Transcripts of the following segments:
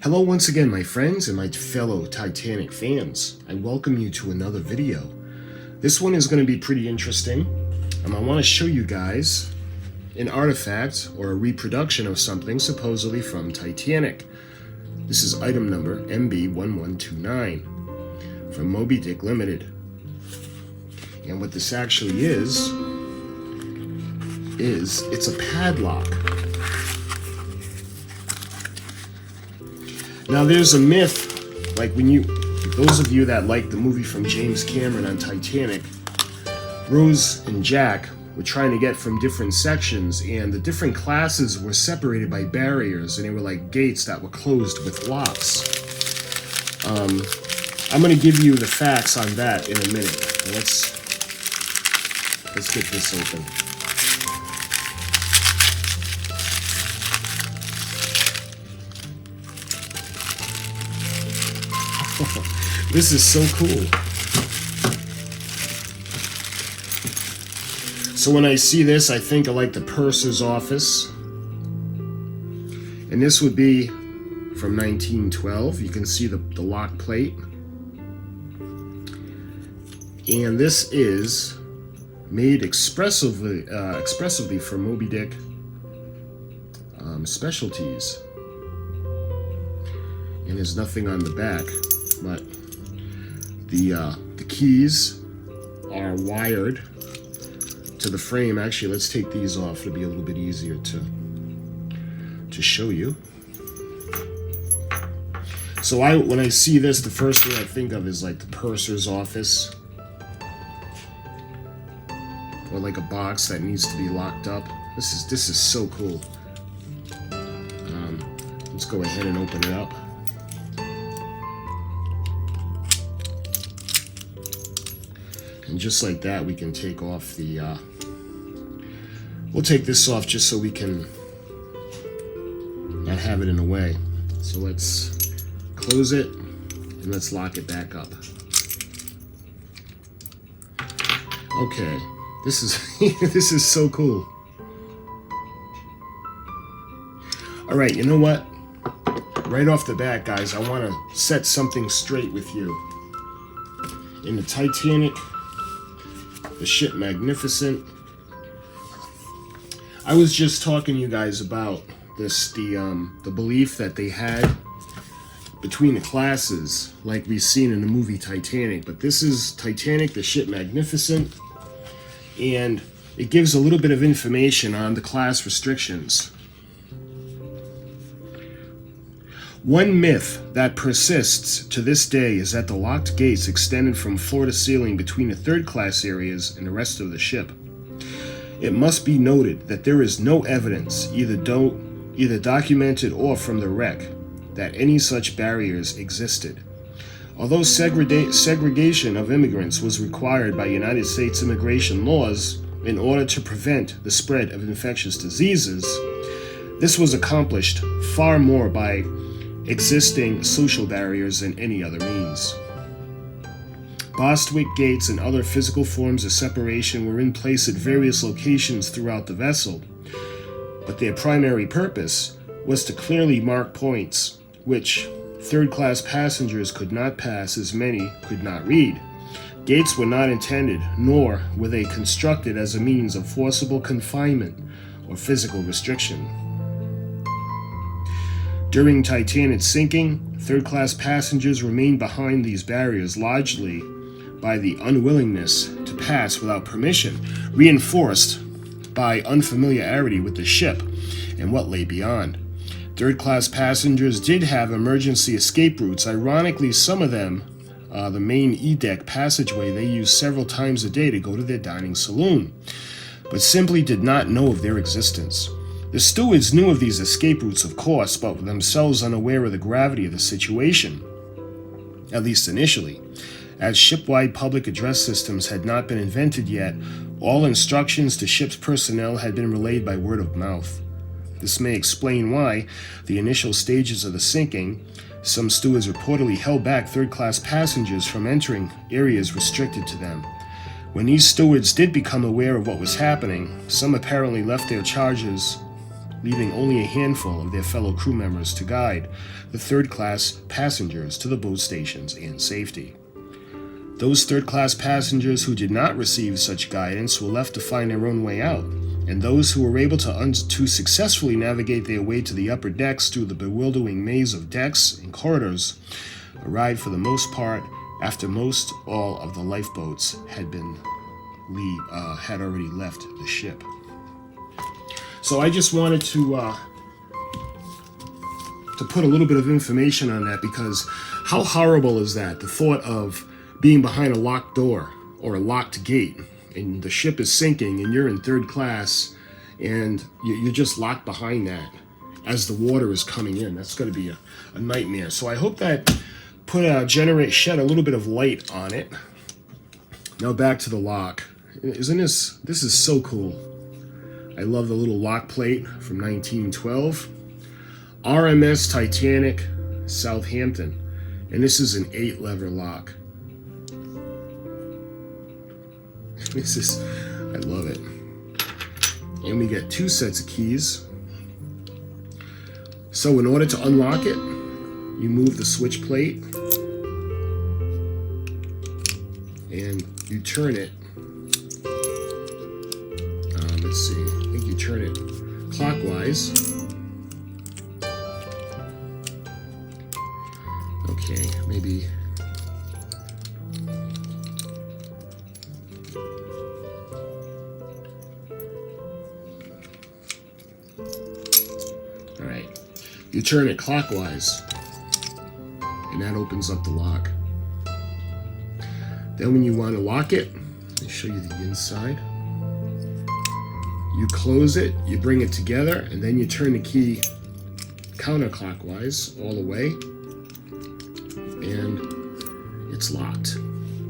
Hello once again, my friends and my fellow Titanic fans. I welcome you to another video. This one is going to be pretty interesting. I want to show you guys an artifact or a reproduction of something supposedly from Titanic. This is item number MB1129 from Moby Dick Limited. And what this actually is it's a padlock. Now there's a myth, like those of you that like the movie from James Cameron on Titanic, Rose and Jack were trying to get from different sections, and the different classes were separated by barriers, and they were like gates that were closed with locks. I'm going to give you the facts on that in a minute. Let's get this open. This is so cool. So when I see this, I think of like the purser's office. And this would be from 1912. You can see the lock plate. And this is made expressively for Moby Dick specialties. And there's nothing on the back, but the keys are wired to the frame. Actually, let's take these off. It'll be a little bit easier to show you. So when I see this, the first thing I think of is like the purser's office, or like a box that needs to be locked up. This is so cool. Let's go ahead and open it up. And just like that, we can take off the, we'll take this off just so we can not have it in the way. So let's close it and let's lock it back up. Okay, this is so cool. All right, you know what? Right off the bat, guys, I want to set something straight with you. In the Titanic, the ship Magnificent, I was just talking to you guys about this, the belief that they had between the classes, like we've seen in the movie Titanic. But this is Titanic, the ship Magnificent, and it gives a little bit of information on the class restrictions. One myth that persists to this day is that the locked gates extended from floor to ceiling between the third-class areas and the rest of the ship. It must be noted that there is no evidence, either documented or from the wreck, that any such barriers existed. Although segregation of immigrants was required by United States immigration laws in order to prevent the spread of infectious diseases, this was accomplished far more by existing social barriers than any other means. Bostwick gates and other physical forms of separation were in place at various locations throughout the vessel, but their primary purpose was to clearly mark points which third-class passengers could not pass, as many could not read. Gates were not intended, nor were they constructed as a means of forcible confinement or physical restriction. During Titanic's sinking, third-class passengers remained behind these barriers largely by the unwillingness to pass without permission, reinforced by unfamiliarity with the ship and what lay beyond. Third-class passengers did have emergency escape routes. Ironically, some of them, the main E-deck passageway, they used several times a day to go to their dining saloon, but simply did not know of their existence. The stewards knew of these escape routes, of course, but were themselves unaware of the gravity of the situation, at least initially. As ship-wide public address systems had not been invented yet, all instructions to ship's personnel had been relayed by word of mouth. This may explain why, the initial stages of the sinking, some stewards reportedly held back third-class passengers from entering areas restricted to them. When these stewards did become aware of what was happening, some apparently left their charges, leaving only a handful of their fellow crew members to guide the third-class passengers to the boat stations in safety. Those third-class passengers who did not receive such guidance were left to find their own way out, and those who were able to successfully navigate their way to the upper decks through the bewildering maze of decks and corridors arrived for the most part after most all of the lifeboats had already left the ship. So I just wanted to put a little bit of information on that, because how horrible is that? The thought of being behind a locked door or a locked gate, and the ship is sinking and you're in third class and you're just locked behind that as the water is coming in. That's going to be a nightmare. So I hope that shed a little bit of light on it. Now back to the lock. Isn't this is so cool. I love the little lock plate from 1912. R.M.S. Titanic, Southampton. And this is an 8-lever lock. I love it. And we get 2 sets of keys. So in order to unlock it, you move the switch plate and you turn it. Let's see, I think you turn it clockwise. Okay, maybe. Alright, you turn it clockwise, and that opens up the lock. Then when you want to lock it, I'll show you the inside. You close it, you bring it together, and then you turn the key counterclockwise all the way, and it's locked.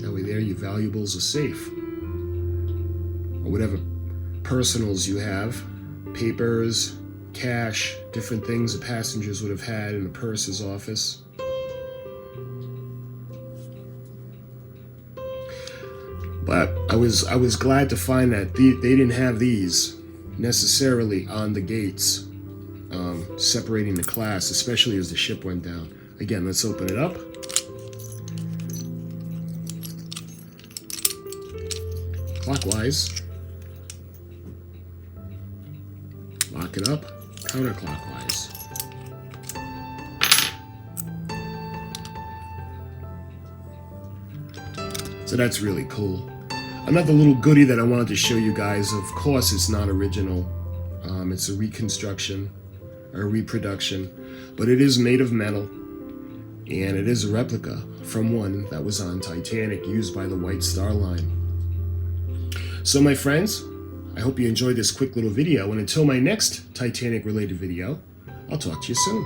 That way there your valuables are safe. Or whatever personals you have, papers, cash, different things the passengers would have had in the purser's office. But I was glad to find that they didn't have these necessarily on the gates, separating the class, especially as the ship went down. Again, let's open it up. Clockwise. Lock it up. Counterclockwise. So that's really cool. Another little goodie that I wanted to show you guys, of course it's not original. It's a reconstruction or a reproduction, but it is made of metal, and it is a replica from one that was on Titanic, used by the White Star Line. So my friends, I hope you enjoyed this quick little video, and until my next Titanic related video, I'll talk to you soon.